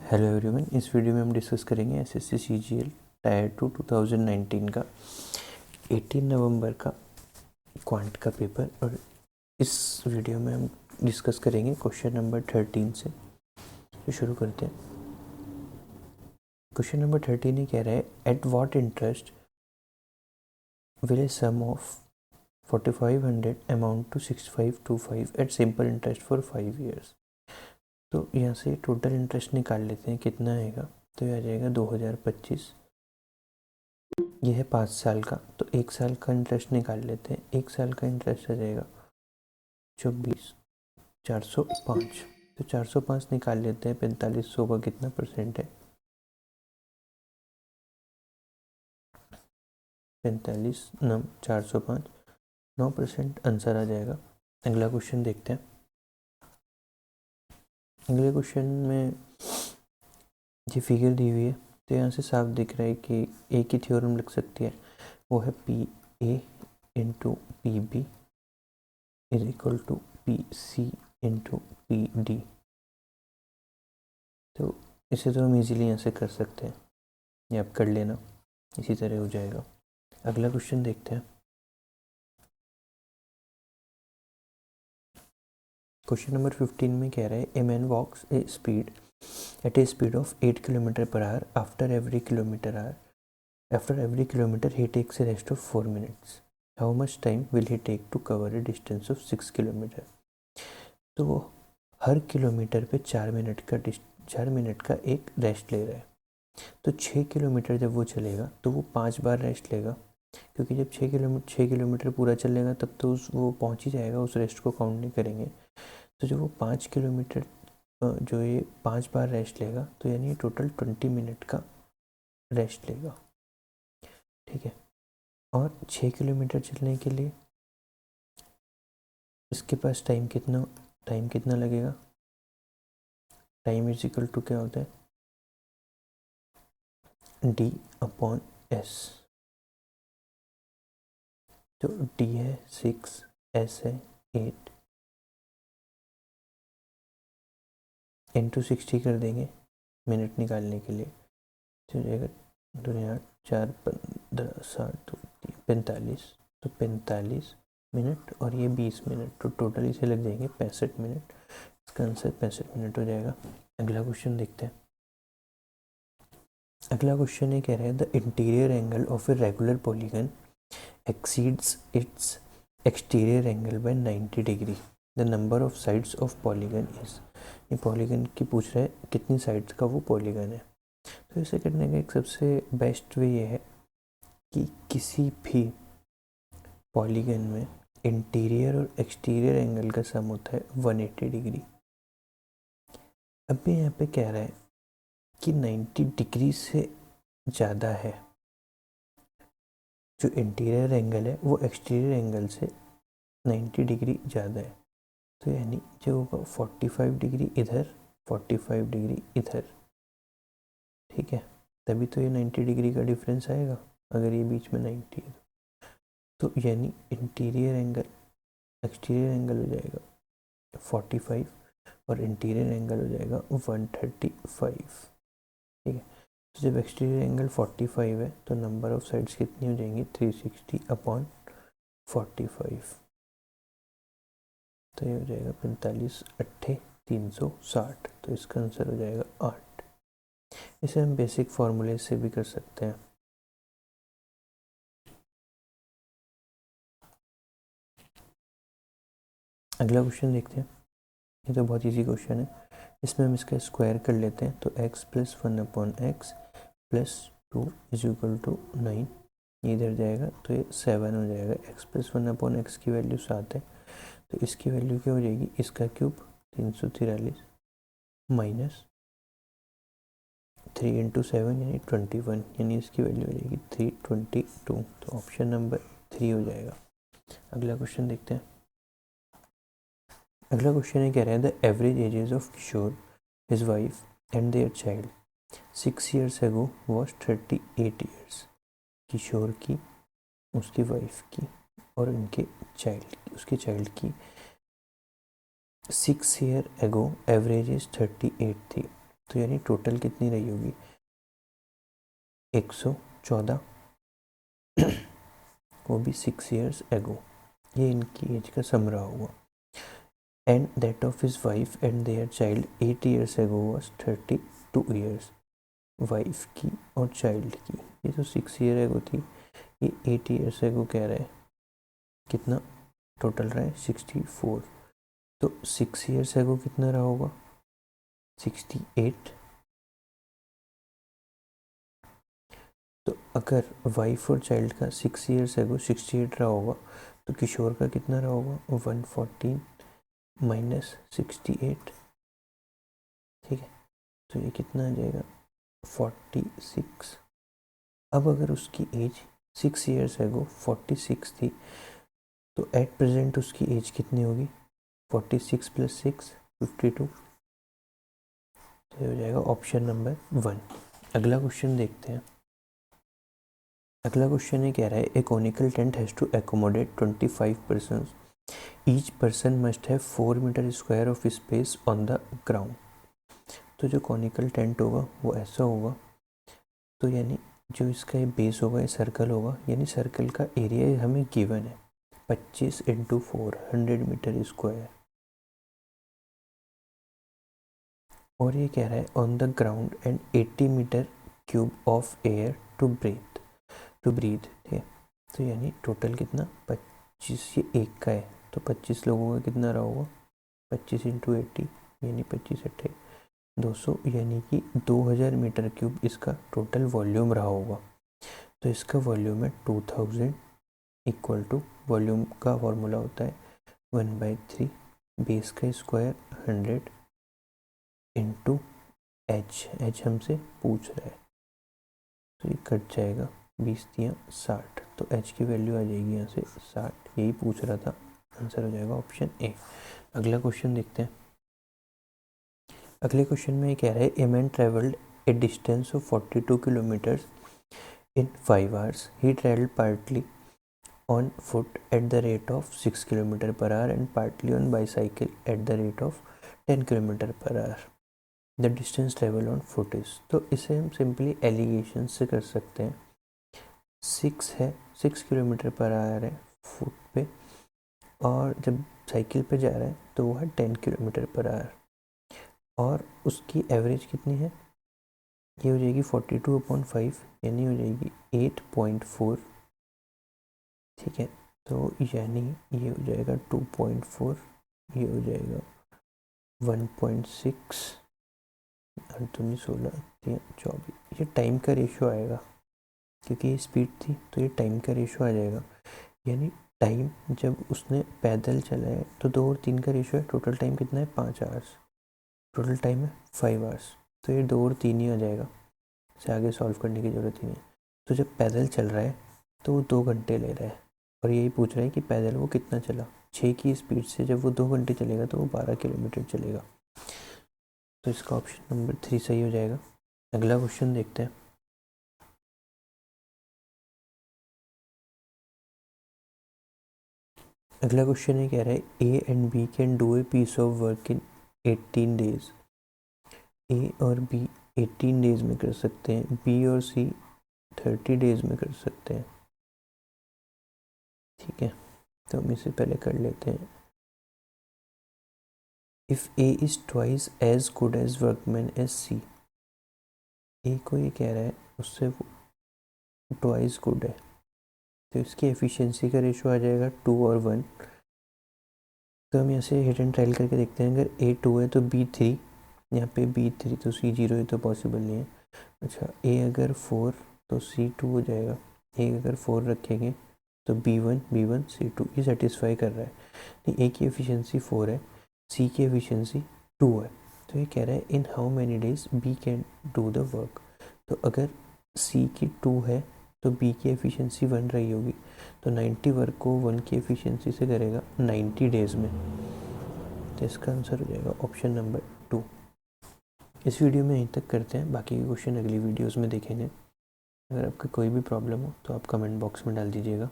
Hello everyone, इस video में हम डिस्कस करेंगे एसएससी सीजीएल टायर 2 2019 का 18 नवंबर का क्वांट का पेपर। और इस वीडियो में हम डिस्कस करेंगे क्वेश्चन नंबर 13 से। तो शुरू करते हैं। क्वेश्चन नंबर 13 ये कह रहा है, at what interest will a sum of 4500 amount to 6525 at simple interest for 5 years। तो यहाँ से टोटल इंटरेस्ट निकाल लेते हैं, कितना आएगा। तो ये आ जाएगा 2025। यह है 5 साल का, तो 1 साल का इंटरेस्ट निकाल लेते हैं। 1 साल का इंटरेस्ट आ जाएगा 24,405। तो 405 निकाल लेते हैं। 4500 का कितना परसेंट है? 45 नम 405 9% आंसर आ जाएगा। अगला क्वेश्चन देखते हैं। अगले क्वेश्चन में ये फिगर दी हुई है, तो यहाँ से साफ दिख रहा है कि एक ही थ्योरम लिख सकती है, वो है P A into P B is equal to P C into P D. तो इसे तो हम इजीली यहाँ से कर सकते हैं, ये आप कर लेना, इसी तरह हो जाएगा। अगला क्वेश्चन देखते हैं। क्वेश्चन नंबर 15 में कह रहा है, a man walks at a speed of 8 kilometre per hour. After every kilometre he takes a rest of 4 minutes। How much time will he take to cover a distance of 6 kilometre. तो वो हर kilometre पे 4 minute का एक rest ले रहा है। तो 6 kilometre जब वो चलेगा तो वो 5 बार रेस्ट लेगा, क्योंकि जब 6 किलोमीटर पूरा चलेगा तब तो वो पहुंच ही जाएगा, उस रेस्ट को काउंट नहीं करेंगे। तो जब वो 5 किलोमीटर जो ये 5 बार रेस्ट लेगा, तो यानी ये टोटल 20 मिनट का रेस्ट लेगा, ठीक है। और 6 किलोमीटर चलने के लिए इसके पास टाइम कितना लगेगा? टाइम इज इक्वल टू क्या होता है? D upon S. तो डी है 6, एस है 8, इंटू 60 कर देंगे मिनट निकालने के लिए। तो जाएगा 2 4 15 60 45। तो 45 मिनट और ये 20 मिनट, तो टोटल इसे लग जाएंगे 65 मिनट। इसका आंसर 65 मिनट हो जाएगा। अगला क्वेश्चन देखते हैं। अगला क्वेश्चन ये कह रहा है, the interior angle of a regular polygon exceeds its exterior angle by 90 degree। The number of sides of polygon is। ये पॉलीगन की पूछ रहा है कितनी साइड्स का वो पॉलीगन है। तो इसे करने का एक सबसे बेस्ट वे ये है कि किसी भी पॉलीगन में इंटीरियर और एक्सटीरियर एंगल का सम होता है 180 डिग्री। अभी यहाँ पे कह रहा है कि 90 डिग्री से ज़्यादा है, जो इंटीरियर एंगल है वो एक्सटीरियर एंगल से 90 डिग्री ज़्यादा है। तो यानी जो होगा 45 डिग्री इधर, 45 डिग्री इधर, ठीक है। तभी तो ये 90 डिग्री का डिफरेंस आएगा, अगर ये बीच में 90 है तो यानी इंटीरियर एंगल एक्सटीरियर एंगल हो जाएगा 45 और इंटीरियर एंगल हो जाएगा 135, ठीक है। तो जब एक्सटीरियर एंगल 45 है तो नंबर ऑफ साइड्स कितनी हो जाएंगी? 360 अपॉन 45। तो ये हो जाएगा 45 8 360। तो इसका आंसर हो जाएगा 8। इसे हम बेसिक फॉर्मूले से भी कर सकते हैं। अगला क्वेश्चन देखते हैं। ये तो बहुत इजी क्वेश्चन है, इसमें हम इसका स्क्वायर कर लेते हैं। तो x plus 1 upon x plus 2 is equal to 9। ये इधर जाएगा तो ये 7 हो जाएगा। x प्लस 1 अपॉन एक्स की वैल्यू 7 है, तो इसकी वैल्यू क्या हो जाएगी? इसका क्यूब 343 माइनस 3 इंटू 7 यानी 21, यानी इसकी वैल्यू हो जाएगी 322। तो ऑप्शन नंबर 3 हो जाएगा। अगला क्वेश्चन देखते हैं। अगला क्वेश्चन ये कह रहा है, the average ages of Kishore, his wife and their child 6 years ago was 38 years। Kishore की, उसकी वाइफ की और उसके चाइल्ड की 6 year ago एवरेज एज 38 थी। तो यानी टोटल कितनी रही होगी 114, वो भी 6 years ago। ये इनकी एज का सम रहा होगा। And that of his wife and their child 8 years ago was 32 years। Wife की और चाइल्ड की, ये तो 6 year ago थी, ये 8 years ago कह रहा है। कितना टोटल रहा है 64, तो 6 years ago कितना रहा होगा 68। तो अगर वाइफ और चाइल्ड का 6 years ago 68 रहा होगा, तो किशोर का कितना रहा होगा 114 माइनस 68। ठीक है, तो ये कितना आ जाएगा 46। अब अगर उसकी एज 6 years ago 46 थी, तो एट प्रेजेंट उसकी एज कितनी होगी 46 + 6 52। तो ये हो जाएगा ऑप्शन नंबर 1। अगला क्वेश्चन देखते हैं। अगला क्वेश्चन ये कह रहा है a conical tent has to accommodate 25 persons। Each person must have 4 meter square of space on the ground. तो जो कॉनिकल टेंट होगा वो ऐसा होगा, तो यानी जो इसका ये बेस होगा ये सर्कल होगा, यानी सर्कल का एरिया हमें गिवन है 25 × 4 100 meter स्क्वायर। और ये कह रहा है on the ground and 80 meter cube of air to breathe. ठीक है, तो यानी टोटल कितना 25, ये एक का है तो 25 लोगों का कितना रहा होगा 25 × 80 यानी 25 × 200, यानी कि 2000 मीटर क्यूब इसका टोटल वॉल्यूम रहा होगा। तो इसका वॉल्यूम है 2000 इक्वल टू, वॉल्यूम का फॉर्मूला होता है 1/3 बेस का स्क्वायर 100 इंटू एच हमसे पूछ रहा है, तो ये कट जाएगा 20 × 60, तो एच की वैल्यू आ जाएगी यहाँ से 60, यही पूछ रहा था। आंसर हो जाएगा ऑप्शन ए। अगला क्वेश्चन देखते हैं। अगले क्वेश्चन में ये कह रहा है a man travelled A distance of 42 kilometres in 5 hours। He travelled partly on foot at the rate of 6 km/h and partly on bicycle at the rate of 10 km/h। The distance travel on foot is, तो इसे हम simply allegation से कर सकते हैं। 6 है, 6 km/h है foot पे, और जब साइकिल पे जा रहा है तो वो है 10 km/h, और उसकी एवरेज कितनी है, ये हो जाएगी 42/5 यानी हो जाएगी 8.4। ठीक है, तो यानी ये हो जाएगा 2.4, ये हो जाएगा 1.6 और 16 24, ये टाइम का रेशो आएगा क्योंकि ये स्पीड थी तो ये टाइम का रेशो आ जाएगा। यानी टाइम जब उसने पैदल चला है तो 2 और 3 का रेशो है, टोटल टाइम कितना है 5 hours, टोटल टाइम है 5 hours, तो ये 2 और 3 ही आ जाएगा, इसे आगे सॉल्व करने की ज़रूरत ही नहीं। तो जब पैदल चल रहा है तो वो 2 घंटे ले रहा है, और यही पूछ रहा है कि पैदल वो कितना चला। 6 की स्पीड से जब वो 2 घंटे चलेगा तो वो 12 किलोमीटर चलेगा, तो इसका ऑप्शन नंबर 3 सही हो जाएगा। अगला क्वेश्चन देखते हैं। अगला क्वेश्चन ये कह रहा है A and B can do a piece of work in 18 days। A और बी 18 days में कर सकते हैं, बी और सी 30 days में कर सकते हैं। ठीक है, तो हम इसे पहले कर लेते हैं। If A is twice as good as workman as C, A को ये कह रहा है उससे वो ट्वाइस गुड है, तो इसकी एफिशिएंसी का रेशो आ जाएगा 2 और 1। तो हम यहाँ से हिट एंड ट्रायल करके देखते हैं, अगर ए 2 है तो बी 3, यहाँ पे बी 3 तो सी 0 है, तो पॉसिबल नहीं है। अच्छा, ए अगर 4 तो सी 2 हो जाएगा, ए अगर 4 रखेंगे तो बी 1 सी 2, ये सेटिस्फाई कर रहा है। नहीं, ए की एफिशिएंसी 4 है, सी की एफिशिएंसी 2 है, तो ये कह रहा है in how many days B can do the work. तो अगर सी की 2 है तो बी की एफिशिएंसी 1 रही होगी, तो 90 वर्क को 1 की एफिशिएंसी से करेगा 90 डेज़ में, तो इसका आंसर हो जाएगा ऑप्शन नंबर 2। इस वीडियो में यहीं तक करते हैं, बाकी के क्वेश्चन अगली वीडियोस में देखेंगे। अगर आपका कोई भी प्रॉब्लम हो तो आप कमेंट बॉक्स में डाल दीजिएगा।